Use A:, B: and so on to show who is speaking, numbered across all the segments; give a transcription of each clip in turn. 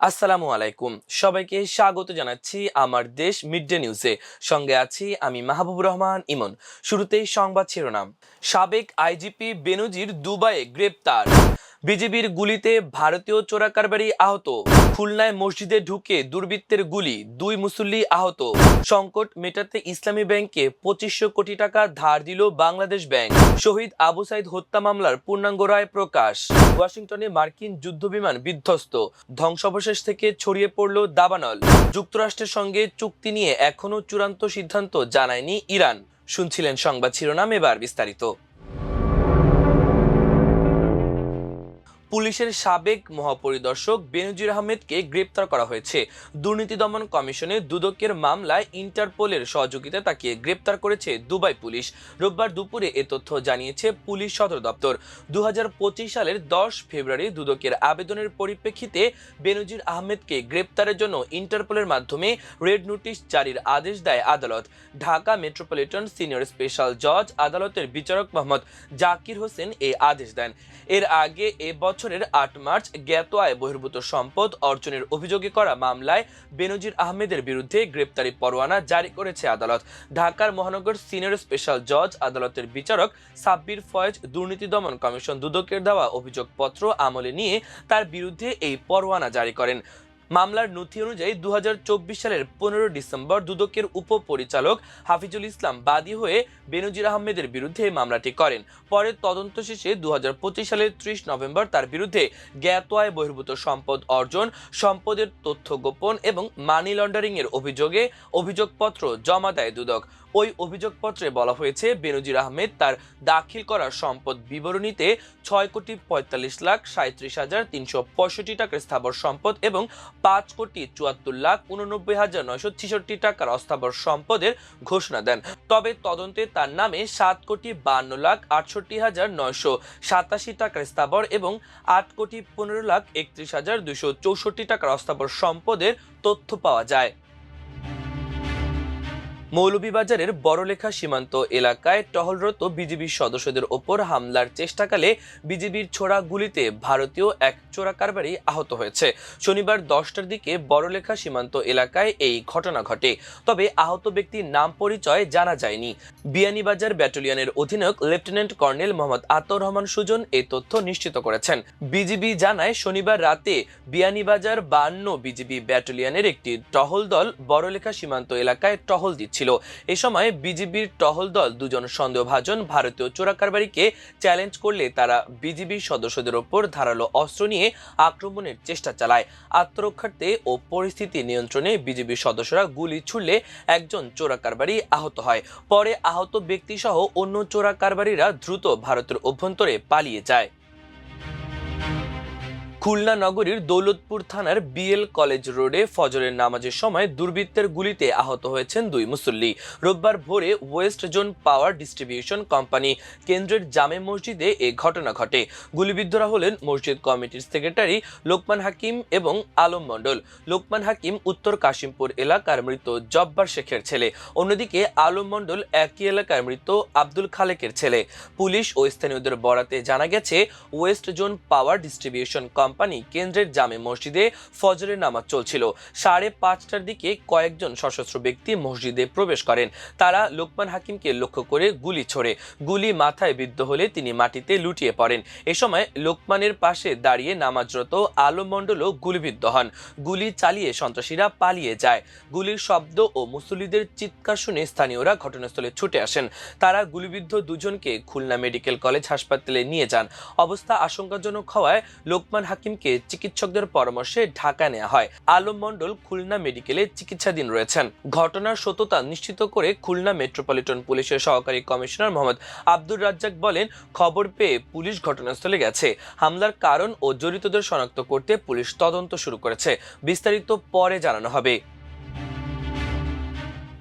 A: আসসালামু আলাইকুম, সবাইকে স্বাগত জানাচ্ছি আমার দেশ মিড ডে নিউজে। সঙ্গে আছি আমি মাহবুবুর রহমান ইমন। শুরুতেই সংবাদ শিরোনাম। সাবেক আইজিপি বেনজির দুবাইয়ে গ্রেপ্তার। বিজিবির গুলিতে ভারতীয় চোরাকারবারি আহত। খুলনায় মসজিদে ঢুকে দুর্বৃত্তের গুলি, 2 মুসল্লি আহত। সংকট মেটাতে ইসলামী ব্যাংকে 2500 কোটি টাকা ধার দিল বাংলাদেশ ব্যাংক। শহীদ আবু সাইদ হত্যা মামলার পূর্ণাঙ্গ রায় প্রকাশ। ওয়াশিংটনে মার্কিন যুদ্ধবিমান বিধ্বস্ত, ধ্বংসাবশেষ থেকে ছড়িয়ে পড়ল দাবানল। যুক্তরাষ্ট্রের সঙ্গে চুক্তি নিয়ে এখনো চূড়ান্ত সিদ্ধান্ত জানায়নি ইরান। শুনছিলেন সংবাদ শিরোনাম, এবার বিস্তারিত। পুলিশের সাবেক মহাপরিদর্শক বেনজির আহমেদকে গ্রেপ্তার করা হয়েছে। দুর্নীতি দমন কমিশনে দুদকের মামলায় ইন্টারপোলের সহযোগিতা তাকে গ্রেপ্তার করেছে দুবাই পুলিশ। রোববার দুপুরে এ তথ্য জানিয়েছে পুলিশ সদর দপ্তর। 2025 সালের 10 ফেব্রুয়ারি দুদকের আবেদনের পরিপ্রেক্ষিতে বেনজির আহমেদকে গ্রেপ্তারের জন্য ইন্টারপোলের মাধ্যমে রেড নোটিশ জারির আদেশ দেয় আদালত। ঢাকা মেট্রোপলিটন সিনিয়র স্পেশাল জজ আদালতের বিচারক মোহাম্মদ জাকির হোসেন এই আদেশ দেন। এর আগে বছরের 8 মার্চ জ্ঞাত আয় বহির্ভূত সম্পদ অর্জনের অভিযোগে করা মামলায় বেনজির আহমেদের বিরুদ্ধে গ্রেপ্তারি পরোয়ানা জারি করেছে আদালত। ঢাকার মহানগর সিনিয়র স্পেশাল জজ আদালতের বিচারক সাব্বির ফয়েজ দুর্নীতি দমন কমিশন দুদকের দেওয়া অভিযোগপত্র আমলে নিয়ে তার বিরুদ্ধে এই পরোয়ানা জারি করেন। মামলার নথি অনুযায়ী 2024 সালের 15 ডিসেম্বর দুদকের উপপরিচালক হাফিজুল ইসলাম বাদী হয়ে বেনজির আহমেদের বিরুদ্ধে মামলাটি করেন। পরে তদন্ত শেষে 2025 সালের 30 নভেম্বর তার বিরুদ্ধে জ্ঞাত আয় বহির্ভূত সম্পদ অর্জন, সম্পদের তথ্য গোপন এবং মানি লন্ডারিং এর অভিযোগে অভিযোগপত্র জমা দেয় দুদক। ওই অভিযোগপত্রে বলা হয়েছে বেনজির আহমেদ তার দাখিল করা সম্পদ বিবরণীতে 6,45,37,365 টাকার স্থাবর সম্পদ এবং 5,74,89,966 টাকার অস্থাবর সম্পদের ঘোষণা দেন। তবে তদন্তে তার নামে 7,52,68,987 টাকার স্থাবর এবং 8,15,31,264 টাকার অস্থাবর সম্পদের তথ্য পাওয়া যায়। মৌলভীবাজারের বড়লেখা সীমান্ত এলাকায় টহলরত বিজিবির সদস্যদের ওপর হামলার চেষ্টাকালে বিজিবির ছোড়া গুলিতে ভারতীয় এক চোরাকারবারি আহত হয়েছে। শনিবার 10টার দিকে বড়লেখা সীমান্ত এলাকায় এই ঘটনা ঘটে। তবে আহত ব্যক্তির নাম পরিচয় জানা যায়নি। বিয়ানীবাজার ব্যাটালিয়নের অধিনায়ক লেফটেন্যান্ট কর্নেল মোহাম্মদ আতাউর রহমান সুজন এই তথ্য নিশ্চিত করেছেন। বিজিবি জানায় শনিবার রাতে বিয়ানীবাজার 52 বিজিবি ব্যাটালিয়নের একটি টহল দল বড়লেখা সীমান্ত এলাকায় টহল দিচ্ছে। এ সময় বিজিবির টহল দল 2 জন সন্দেহভাজন ভারতীয় চোরাকারবারিকে চ্যালেঞ্জ করলে তারা বিজিবির সদস্যদের ওপর ধারালো অস্ত্র নিয়ে আক্রমণের চেষ্টা চালায়। আত্মরক্ষার্থে ও পরিস্থিতি নিয়ন্ত্রণে বিজিবির সদস্যরা গুলি ছুড়লে একজন চোরাকারবারি আহত হয়। পরে আহত ব্যক্তি সহ অন্য চোরাকারবারিরা দ্রুত ভারতের অভ্যন্তরে পালিয়ে যায়। খুলনা নগরীর দৌলতপুর থানার বিএল কলেজ রোডে ফজরের নামাজের সময় দুর্বৃত্তের গুলিতে আহত হয়েছেন 2 মুসল্লি। রোববার ভোরে West zone power distribution company কেন্দ্রের জামে মসজিদে এ ঘটনা ঘটে। গুলিবিদ্ধরা হলেন মসজিদ কমিটির সেক্রেটারি লোকমান হাকিম এবং আলম মণ্ডল। লোকমান হাকিম উত্তর কাশিমপুর এলাকার মৃত জব্বার শেখের ছেলে, অন্যদিকে আলম মণ্ডল একই এলাকার মৃত আব্দুল খালেকের ছেলে। পুলিশ ও স্থানীয়দের বরাতে জানা গেছে, West zone power distribution company কেন্দ্রের জামে মসজিদে ফজরের নামাজ চলছিল। 5:30টার দিকে কয়েকজন সশস্ত্র ব্যক্তি মসজিদে প্রবেশ করেন। তারা লোকমান হাকিমকে লক্ষ্য করে গুলি ছোড়ে। গুলি মাথায় বিদ্ধ হলে তিনি মাটিতে লুটিয়ে পড়েন। এ সময় লোকমানের পাশে দাঁড়িয়ে নামাজরত আলম মণ্ডলও গুলিবিদ্ধ হন। গুলি চালিয়ে সন্ত্রাসীরা পালিয়ে যায়। গুলির শব্দ ও মুসল্লিদের চিৎকার শুনে স্থানীয়রা ঘটনাস্থলে ছুটে আসেন। তারা গুলিবিদ্ধ 2 জনকে খুলনা মেডিকেল কলেজ হাসপাতালে নিয়ে যান। অবস্থা আশঙ্কাজনক হওয়ায় লোকমান হাকিমকে চিকিৎসকদের পরামর্শে ঢাকা নেওয়া হয়। আলম মণ্ডল খুলনা মেডিকেলে চিকিৎসাধীন রয়েছেন। ঘটনার সত্যতা নিশ্চিত করে খুলনা মেট্রোপলিটন পুলিশের সহকারী কমিশনার মোহাম্মদ আব্দুর রাজ্জাক বলেন, খবর পেয়ে পুলিশ ঘটনাস্থলে গেছে। হামলার কারণ ও জড়িতদের শনাক্ত করতে পুলিশ তদন্ত শুরু করেছে। বিস্তারিত পরে জানানো হবে।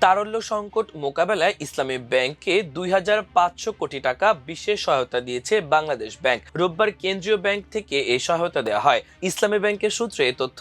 A: তারল্য সংকট মোকাবেলায় ইসলামী ব্যাংককে 2,500 কোটি টাকা বিশেষ সহায়তা দিয়েছে বাংলাদেশ ব্যাংক। রোববার কেন্দ্রীয় ব্যাংক থেকে এই সহায়তা দেওয়া হয়। ইসলামী ব্যাংকের সূত্রে এই তথ্য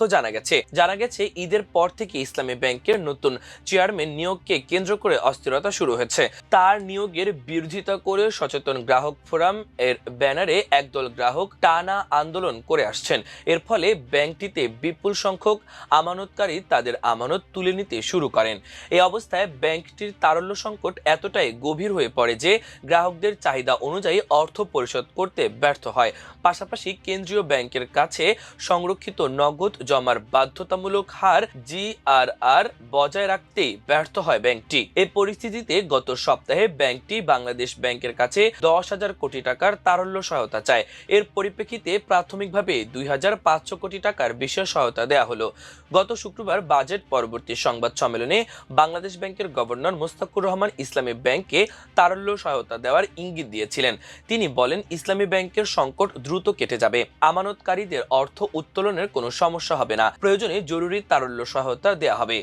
A: জানা গেছে ঈদের পর থেকে ইসলামী ব্যাংকের নতুন চেয়ারম্যান নিয়োগকে কেন্দ্র করে অস্থিরতা শুরু হয়েছে। তার নিয়োগের বিরোধিতা করে সচেতন গ্রাহক ফোরাম এর ব্যানারে একদল গ্রাহক টানা আন্দোলন করে আসছেন। এর ফলে ব্যাংকটিতে বিপুল সংখ্যক আমানতকারী তাদের আমানত তুলে নিতে শুরু করেন। এই অবস্থায় ব্যাংকটির তারল্য সংকট এতটাই গভীর হয়ে পড়ে যে গ্রাহকদের চাহিদা অনুযায়ী অর্থ পরিশোধ করতে ব্যর্থ হয়। পাশাপাশি কেন্দ্রীয় ব্যাংকের কাছে সংরক্ষিত নগদ জমার বাধ্যতামূলক হার GRR বজায় রাখতেই ব্যর্থ হয় ব্যাংকটি। এই পরিস্থিতিতে গত সপ্তাহে ব্যাংকটি বাংলাদেশ ব্যাংকের কাছে 10,000 কোটি টাকার তারল্য সহায়তা চায়। এর পরিপ্রেক্ষিতে প্রাথমিকভাবে 2,500 কোটি টাকার বিশেষ সহায়তা দেওয়া হলো। গত শুক্রবার বাজেট পরবর্তী সংবাদ সম্মেলনে বাংলাদেশ ব্যাংকের গভর্নর মোস্তাকুর রহমান ইসলামী ব্যাংককে তারল্য সহায়তা দেওয়ার ইঙ্গিত দিয়েছিলেন। তিনি বলেন, ইসলামী ব্যাংকের সংকট দ্রুত কেটে যাবে, আমানতকারীদের অর্থ উত্তোলনের কোনো সমস্যা হবে না, প্রয়োজনে জরুরি তারল্য সহায়তা দেওয়া হবে।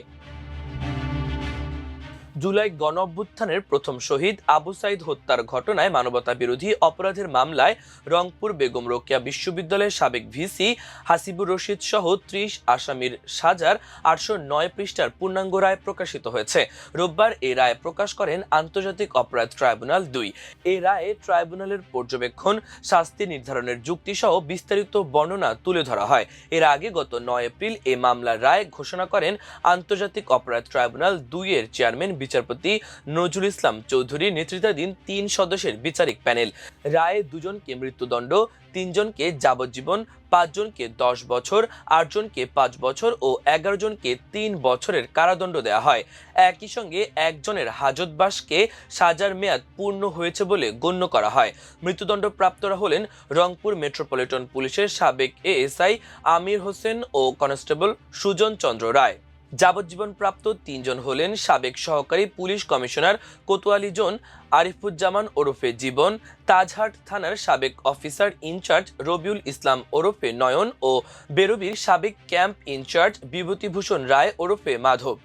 A: জুলাই গণঅভ্যুত্থানের প্রথম শহীদ আবু সাইদ হত্যার ঘটনায় মানবতা বিরোধী অপরাধের মামলায় রংপুর বেগম রোকেয়া বিশ্ববিদ্যালয়ের সাবেক ভিসি হাসিবুর রশিদ সহ 30 আসামির সাজার 809 পৃষ্ঠার পূর্ণাঙ্গ রায় প্রকাশিত হয়েছে। রোববার এই রায় প্রকাশ করেন আন্তর্জাতিক অপরাধ ট্রাইব্যুনাল 2। এই রায়ে ট্রাইব্যুনালের পর্যবেক্ষণ, শাস্তি নির্ধারণের যুক্তি সহ বিস্তারিত বর্ণনা তুলে ধরা হয়। এর আগে গত 9 এপ্রিল এই মামলার রায় ঘোষণা করেন আন্তর্জাতিক অপরাধ ট্রাইব্যুনাল 2 এর চেয়ারম্যান বিচারপতি নজরুল ইসলাম চৌধুরী নেতৃত্বাধীন 3 সদস্যের বিচারিক প্যানেল। রায়ে 2 জনকে মৃত্যুদণ্ড, 3 জনকে যাবজ্জীবন, 5 জনকে 10 বছর, 8 জনকে 5 বছর ও 11 জনকে 3 বছরের কারাদণ্ড দেওয়া হয়। একই সঙ্গে একজনের হাজতবাসকে সাজার মেয়াদ পূর্ণ হয়েছে বলে গণ্য করা হয়। মৃত্যুদণ্ডপ্রাপ্তরা হলেন রংপুর মেট্রোপলিটন পুলিশের সাবেক ASI আমির হোসেন ও কনস্টেবল সুজন চন্দ্র রায়। যাবজ্জীবন প্রাপ্ত 3 জন হলেন সাবেক সহকারী police commissioner Kotwali zone Arifuzzaman ওরফে জীবন, তাজহাট থানার সাবেক অফিসার ইনচার্জ রবিউল ইসলাম ওরফে নয়ন ও বেরবির সাবেক ক্যাম্প ইনচার্জ বিভূতিভূষণ রায় ওরফে মাধব।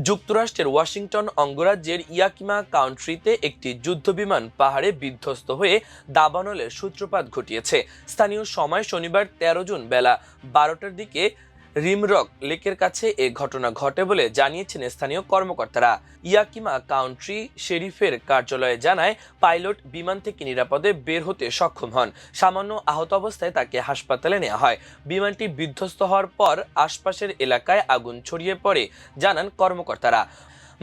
A: যুক্তরাষ্ট্রের ওয়াশিংটন অঙ্গরাজ্যের ইয়াকিমা কাউন্ট্রিতে একটি যুদ্ধবিমান পাহাড়ে বিধ্বস্ত হয়ে দাবানলের সূত্রপাত ঘটিয়েছে। স্থানীয় সময় শনিবার 13 জুন বেলা 12টার দিকে রিমরক লেকের কাছে এ ঘটনা ঘটে বলে জানিয়েছেন স্থানীয় কর্মকর্তারা। ইয়াকিমা কাউন্ট্রি শেরিফের কার্যালয়ে জানায়, পাইলট বিমান থেকে নিরাপদে বের হতে সক্ষম হন। সামান্য আহত অবস্থায় তাকে হাসপাতালে নেওয়া হয়। বিমানটি বিধ্বস্ত হওয়ার পর আশপাশের এলাকায় আগুন ছড়িয়ে পড়ে জানান কর্মকর্তারা।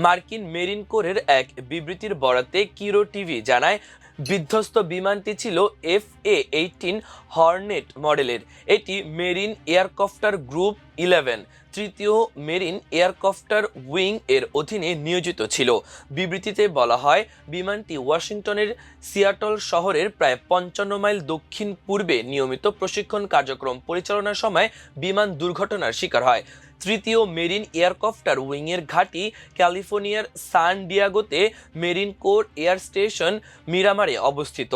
A: মার্কিন মেরিন কোরের এক বিবৃতির বরাতে কিরো টিভি জানায়, বিধ্বস্ত বিমানটি ছিল FA-18 হর্নেট মডেলের। এটি মেরিন এয়ারক্রাফটার গ্রুপ 11 তৃতীয় মেরিন এয়ারক্রাফটার উইং এর অধীনে নিয়োজিত ছিল। বিবৃতিতে বলা হয়, বিমানটি ওয়াশিংটনের সিয়াটল শহরের প্রায় 55 মাইল দক্ষিণ পূর্বে নিয়মিত প্রশিক্ষণ কার্যক্রম পরিচালনার সময় বিমান দুর্ঘটনার শিকার হয়। তৃতীয় মেরিন এয়ারক্রাফটার উইং এর ঘাঁটি ক্যালিফোর্নিয়ার সান ডিয়াগোতে মেরিন কোর এয়ার স্টেশন মিরামারে অবস্থিত।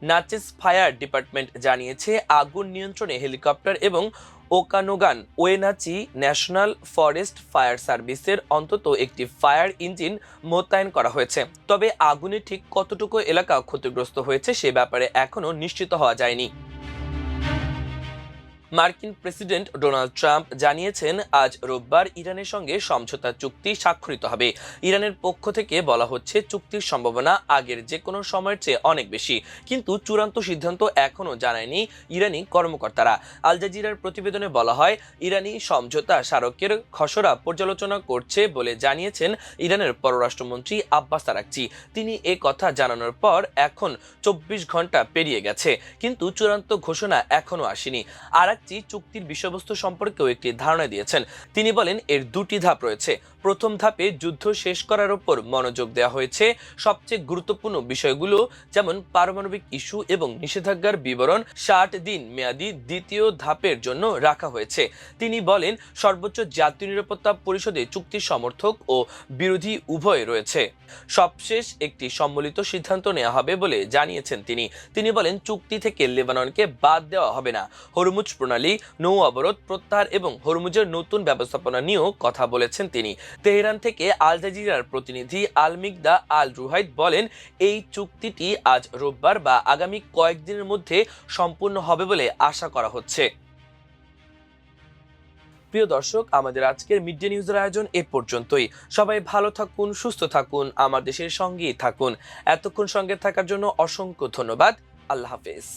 A: নাচেস ফায়ার ডিপার্টমেন্ট জানিয়েছে, আগুন নিয়ন্ত্রণে হেলিকপ্টার এবং ওকানোগান ওয়েনাচি ন্যাশনাল ফরেস্ট ফায়ার সার্ভিসের অন্তত একটি ফায়ার ইঞ্জিন মোতায়েন করা হয়েছে। তবে আগুনে ঠিক কতটুকু এলাকা ক্ষতিগ্রস্ত হয়েছে সে ব্যাপারে এখনো নিশ্চিত হওয়া যায়নি। মার্কিন প্রেসিডেন্ট ডোনাল্ড ট্রাম্প জানিয়েছেন, আজ রোববার ইরানের সঙ্গে সমঝোতা চুক্তি স্বাক্ষরিত হবে। ইরানের পক্ষ থেকে বলা হচ্ছে, চুক্তির সম্ভাবনা আগের যে কোনো সময়ের চেয়ে অনেক বেশি, কিন্তু চূড়ান্ত সিদ্ধান্ত এখনও জানায়নি ইরানি কর্মকর্তারা। আল জাজিরার প্রতিবেদনে বলা হয়, ইরানি সমঝোতা স্মারকের খসড়া পর্যালোচনা করছে বলে জানিয়েছেন ইরানের পররাষ্ট্রমন্ত্রী আব্বাস আরাকচি। তিনি এ কথা জানানোর পর এখন 24 ঘন্টা পেরিয়ে গেছে, কিন্তু চূড়ান্ত ঘোষণা এখনও আসেনি। চুক্তির বিষয়বস্তু সম্পর্কেও একটি ধারণা দিয়েছেন। তিনি বলেন, এর 2টি ধাপ রয়েছে। প্রথম ধাপে যুদ্ধ শেষ করার উপর মনোযোগ দেওয়া হয়েছে। সবচেয়ে গুরুত্বপূর্ণ বিষয়গুলো যেমন পারমাণবিক ইস্যু এবং নিষেধাজ্ঞার বিবরণ 60 দিন মেয়াদী দ্বিতীয় ধাপের জন্য রাখা হয়েছে। তিনি বলেন, সর্বোচ্চ জাতীয় নিরাপত্তা পরিষদে চুক্তি সমর্থক ও বিরোধী উভয় রয়েছে। সবশেষ একটি সম্মিলিত সিদ্ধান্ত নেওয়া হবে বলে জানিয়েছেন তিনি বলেন, চুক্তি থেকে লেবাননকে বাদ দেওয়া হবে না। হরমুজ প্রণালী, নৌ অবরোধ প্রত্যাহার এবং হরমুজের নতুন ব্যবস্থাপনা নিয়েও কথা বলেছেন তিনি। তেহরান থেকে আল জাজিরার প্রতিনিধি আল মিগদা আল রুহাইদ বলেন, এই চুক্তিটি আজ রোববার বা আগামী কয়েকদিনের মধ্যে সম্পূর্ণ হবে বলে আশা করা হচ্ছে। প্রিয় দর্শক, আমাদের আজকের মিড ডে নিউজের আয়োজন এ পর্যন্তই। সবাই ভালো থাকুন, সুস্থ থাকুন, আমার দেশের সঙ্গেই থাকুন। এতক্ষণ সঙ্গে থাকার জন্য অসংখ্য ধন্যবাদ। আল্লাহ হাফেজ।